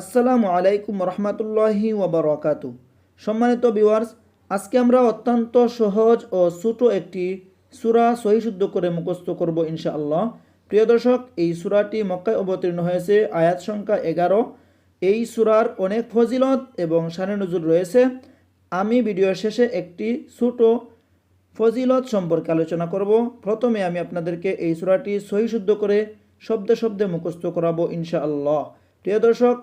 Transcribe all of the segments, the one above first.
আসসালামু আলাইকুম রহমতুল্লাহি ওয়াবারাকাতু। সম্মানিত ভিউয়ার্স, আজকে আমরা অত্যন্ত সহজ ও ছোট একটি সূরা সহিশুদ্ধ করে মুখস্থ করব ইনশাআল্লাহ। প্রিয় দর্শক, এই সূরাটি মক্কায় অবতীর্ণ হয়েছে, আয়াত সংখ্যা 11। এই সূরার অনেক ফজিলত এবং শানে নুজুল রয়েছে। আমি ভিডিওর শেষে একটি ছোট ফজিলত সম্পর্কে আলোচনা করব। প্রথমে আমি আপনাদেরকে এই সূরাটি সহিশুদ্ধ করে শব্দে শব্দে মুখস্থ করাবো ইনশাআল্লাহ। প্রিয় দর্শক,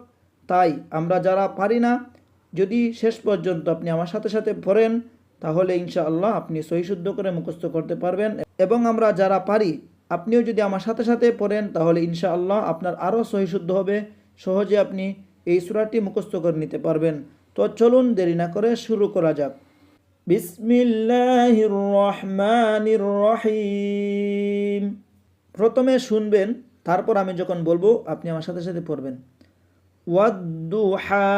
তাই আমরা যারা পারি না, যদি শেষ পর্যন্ত আপনি আমার সাথে সাথে পড়েন, তাহলে ইনশাআল্লাহ আপনি সহিশুদ্ধ করে মুখস্থ করতে পারবেন। এবং আমরা যারা পারি, আপনিও যদি আমার সাথে সাথে পড়েন, তাহলে ইনশাআল্লাহ আপনার আরও সহিশুদ্ধ হবে, সহজে আপনি এই সূরাটি মুখস্থ করে নিতে পারবেন। তো চলুন দেরি না করে শুরু করা যাক। বিসমিল্লাহির রহমানির রহিম। প্রথমে শুনবেন, তারপর আমি যখন বলবো আপনি আমার সাথে সাথে পড়বেন। ওয়াদ্দুহা,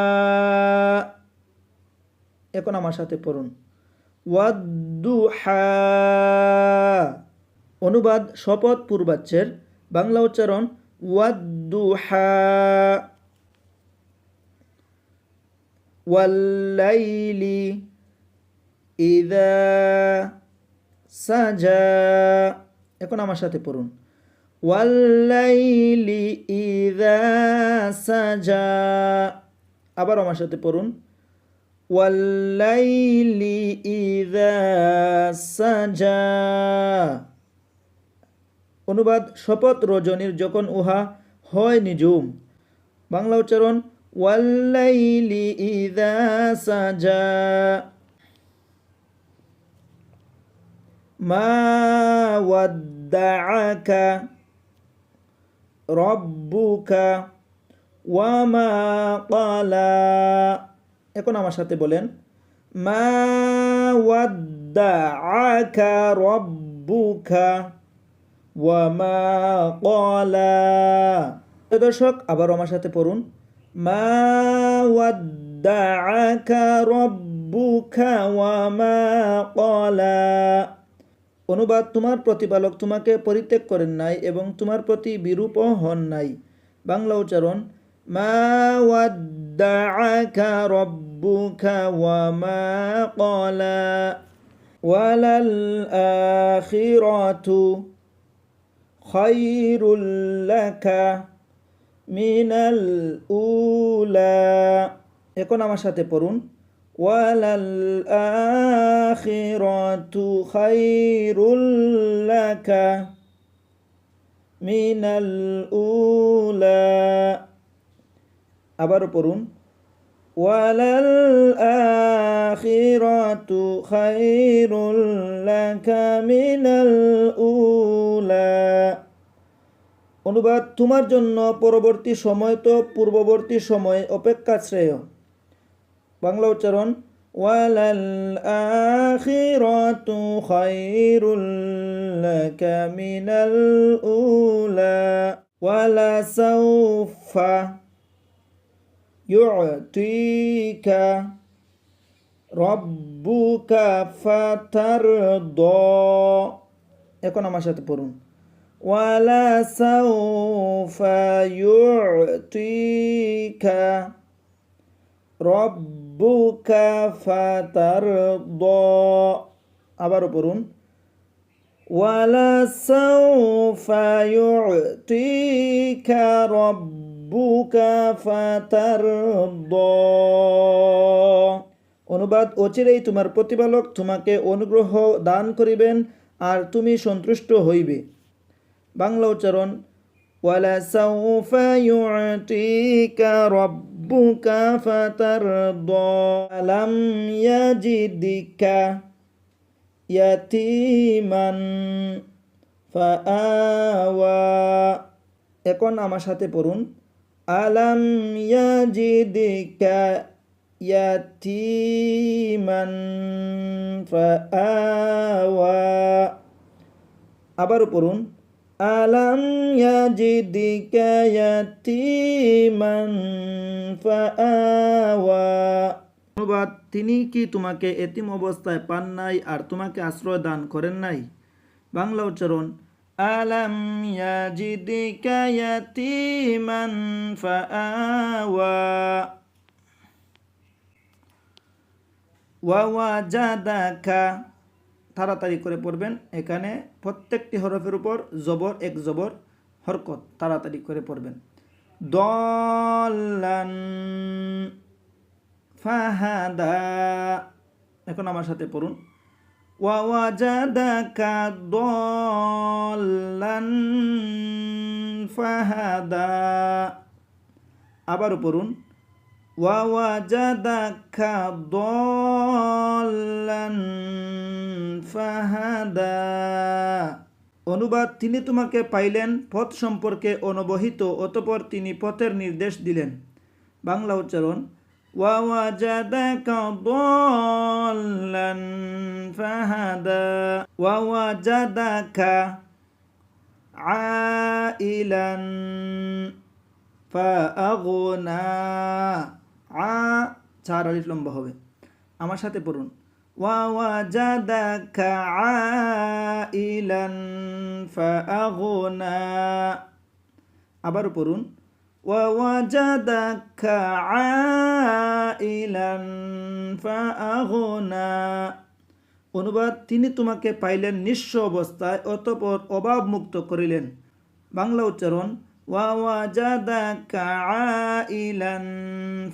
এখন আমার সাথে পড়ুন। ওয়াদ্দুহা। অনুবাদ শপথ পূর্বাচ্যের, বাংলা উচ্চারণ ওয়াদ্দুহা। ওয়াল্লাইলি ইযা সাজা, এখন আমার সাথে পড়ুন। ওয়াল্লাইলি ইযা সাজা, আবার আমার সাথে পড়ুন। ওয়াল্লাইলি ইযা সাজা। অনুবাদ শপথ রজনীর যখন উহা হয় নিজুম, বাংলা উচ্চারণ ওয়াল্লাইলি ইযা সাজা। মা ওয়াদ্দাআকা রব্বুকা ওয়া মা ক্বালা, এখন আমার সাথে বলেন। মা ওয়াদ্দাআকা রব্বুকা ওয়া মা ক্বালা। দর্শক, আবার আমার সাথে পড়ুন। মা ওয়াদ্দাআকা রব্বুকা ওয়া মা ক্বালা। অনুবাদ তোমার প্রতিপালক তোমাকে পরিত্যাগ করেন নাই এবং তোমার প্রতি বিরূপও হন নাই, বাংলা উচ্চারণ মা ওয়াদ্দাআকা রব্বুকা ওয়া মা ক্বালা। ওয়ালাল আখিরাতু খায়রুল লাকা মিনাল উলা, এখন আমার সাথে পড়ুন। ওয়ালাল আখিরাতু খায়রুল লাকা মিনাল উলা, আবারও পড়ুন। ওয়ালাল আখিরাতু খায়রুল লাকা মিনাল উলা। অনুবাদ তোমার জন্য পরবর্তী সময় তো পূর্ববর্তী সময় অপেক্ষা শ্রেয়, বাংলা উচ্চারণ ওয়ালাল আখিরাতু খায়রুল লাকা মিনাল উলা ওয়ালা সাউফা ইউতিকা রব্বুকা ফাতারদা, এখন আমার সাথে পড়ুন। ওয়ালা সাউফা ইউতিকা রব্বুকা ফাতারদা, আবারও পড়ুন। ওয়ালা সাউফা ইউতিকা রব্বুকা ফাতারদা। অনুবাদ অচিরেই তোমার প্রতিপালক তোমাকে অনুগ্রহ দান করিবেন আর তুমি সন্তুষ্ট হইবে, বাংলা উচ্চারণ ওয়ালা সাউফা ইউতিকা রব্বুকা ফাতারদা। আলাম ইয়াজিদিকা ইয়াতীমান ফাআওয়া, এখন আমার সাথে পড়ুন। আলাম ইয়াজিদিকা ইয়াতীমান ফাআওয়া, আবারও পড়ুন। আলাম ইয়াজিদিকা ইয়াতীমান ফাআওয়া। অনুবাদ তিনি কি তোমাকে এতিম অবস্থায় পান নাই আর তোমাকে আশ্রয় দান করেন নাই, বাংলা উচ্চারণ আলাম ইয়াজিদিকা ইয়াতীমান ফাআওয়া ওয়া ওয়াজাদাকা। তাড়াতাড়ি করে পড়বেন, এখানে প্রত্যেকটি হরফের উপর জবর এক জবর হরকত, তাড়াতাড়ি করে পড়বেন। দল্লান ফাহাদা। এখন আমার সাথে পড়ুন। ওয়া ওয়াজাদাকা দল্লান ফাহাদা। আবারও পড়ুন। ওয়া ওয়াজাদাকা দল্লান ফাহাদা। অনুবাদ: তিনি তোমাকে পাইলেন পথ সম্পর্কে অনবহিত, অতঃপর তিনি পথের নির্দেশ দিলেন। বাংলা উচ্চারণ: ওয়া ওয়াজাদাকা দল্লান ফাহাদা ওয়া ওয়াজাদাকা আইলান ফাআগনা। চার আলিফ লম্বা হবে। আমার সাথে পড়ুন। ওয়া ওয়াজাদাকা আইলান ফাআগনা। আবারও পড়ুন। ওয়া ওয়াজাদাকা আইলান ফাআগনা। অনুবাদ: তিনি তোমাকে পাইলেন নিঃস্ব অবস্থায়, অতঃপর অভাব মুক্ত করিলেন। বাংলা উচ্চারণ: ওয়া ওয়াজাদাকা আইলান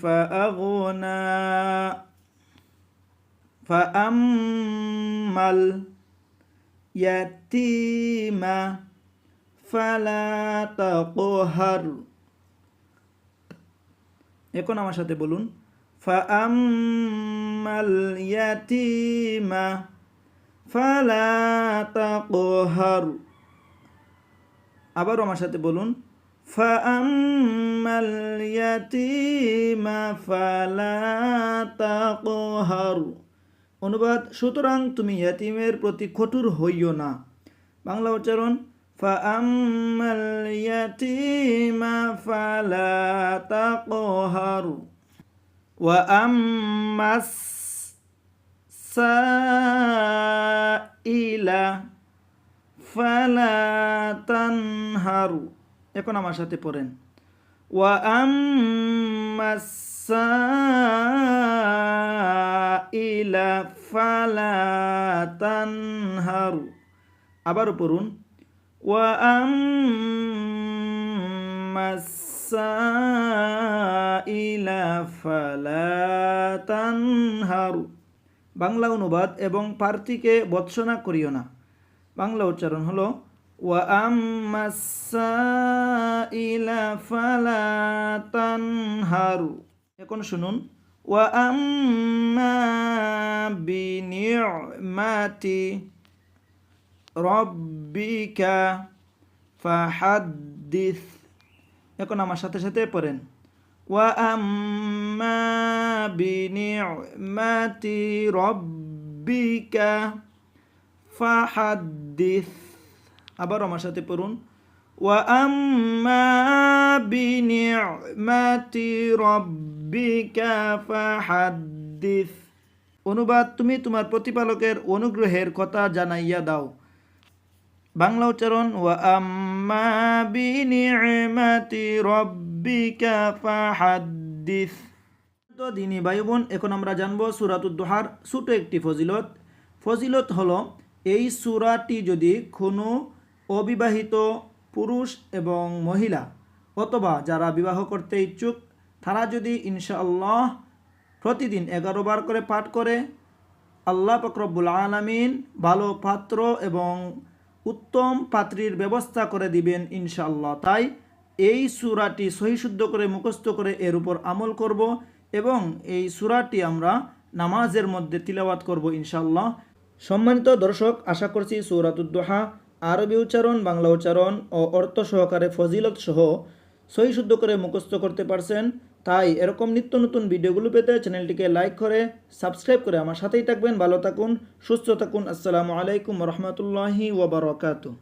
ফাআগনা ফাআম্মাল ইয়াতীমা ফালা তাকহার। এখন আমার সাথে বলুন। ফাআম্মাল ইয়াতীমা ফালা তাকহার। আবারও আমার সাথে বলুন। ফাআম্মাল ইয়াতীমা ফালা তাকহার। অনুবাদ: সুতরাং তুমি ইয়াতীমের প্রতি কঠোর হইও না। বাংলা উচ্চারণ: ফাআম্মাল ইয়াতীমা ফালা তাকহার ওয়া আম্মাস সাইলা ফালা তানহার। এখন আমার সাথে পড়েন। ওয়া আম্মাস সাইলা ফালা তানহার। আবারও পড়ুন। ওয়া আম্মাস সাইলা ফালা তানহার। বাংলা অনুবাদ এবং প্রার্থীকে ভৎসনা করিও না। বাংলা উচ্চারণ হলো ওয়া আম্মাস সাইলা ফালা তানহার। এখন শুনুন। ওয়া আম্মা বিনি'মাতি রব্বিকা ফাহাদ্দিস। এখন আমার সাথে সাথে পড়েন। ওয়া আম্মা বিনি'মাতি রব্বিকা ফাহাদ্দিস। আবার আমার সাথে পড়ুন। ওয়া আম্মা বিনি'মাতি রব্বিকা ফাহাদ্দিস। অনুবাদ: তুমি তোমার প্রতিপালকের অনুগ্রহের কথা জানাইয়া দাও। বাংলা উচ্চারণ: ওয়া আম্মা বিনি'মাতি রব্বিকা ফাহাদ্দিস। তো দিনী ভাই বোন, এখন আমরা জানব সূরাতুদ দুহার ছোট একটি ফজিলত। ফজিলত হলো, এই সূরাটি যদি কোনো অবিবাহিত পুরুষ এবং মহিলা অথবা যারা বিবাহ করতে ইচ্ছুক তারা যদি ইনশাআল্লাহ প্রতিদিন 11 বার করে পাঠ করে, আল্লাহ পাক রব্বুল আলামিন ভালো পাত্র এবং উত্তম পাত্রীর ব্যবস্থা করে দিবেন ইনশাআল্লাহ। তাই এই সূরাটি সহি শুদ্ধ করে মুখস্থ করে এর উপর আমল করব এবং এই সূরাটি আমরা নামাজের মধ্যে তিলাওয়াত করব ইনশাআল্লাহ। সম্মানিত দর্শক, আশা করছি সূরাতুদ দুহা আরবি উচ্চারণ, বাংলা উচ্চারণ ও অর্থ সহকারে ফজিলত সহ সহি শুদ্ধ করে মুখস্থ করতে পারছেন। তাই এরকম নিত্য নতুন ভিডিওগুলো পেতে চ্যানেলটিকে লাইক করে সাবস্ক্রাইব করে আমার সাথেই থাকবেন। ভালো থাকুন, সুস্থ থাকুন। আসসালামু আলাইকুম ওয়া রাহমাতুল্লাহি ওয়া বারাকাতুহু।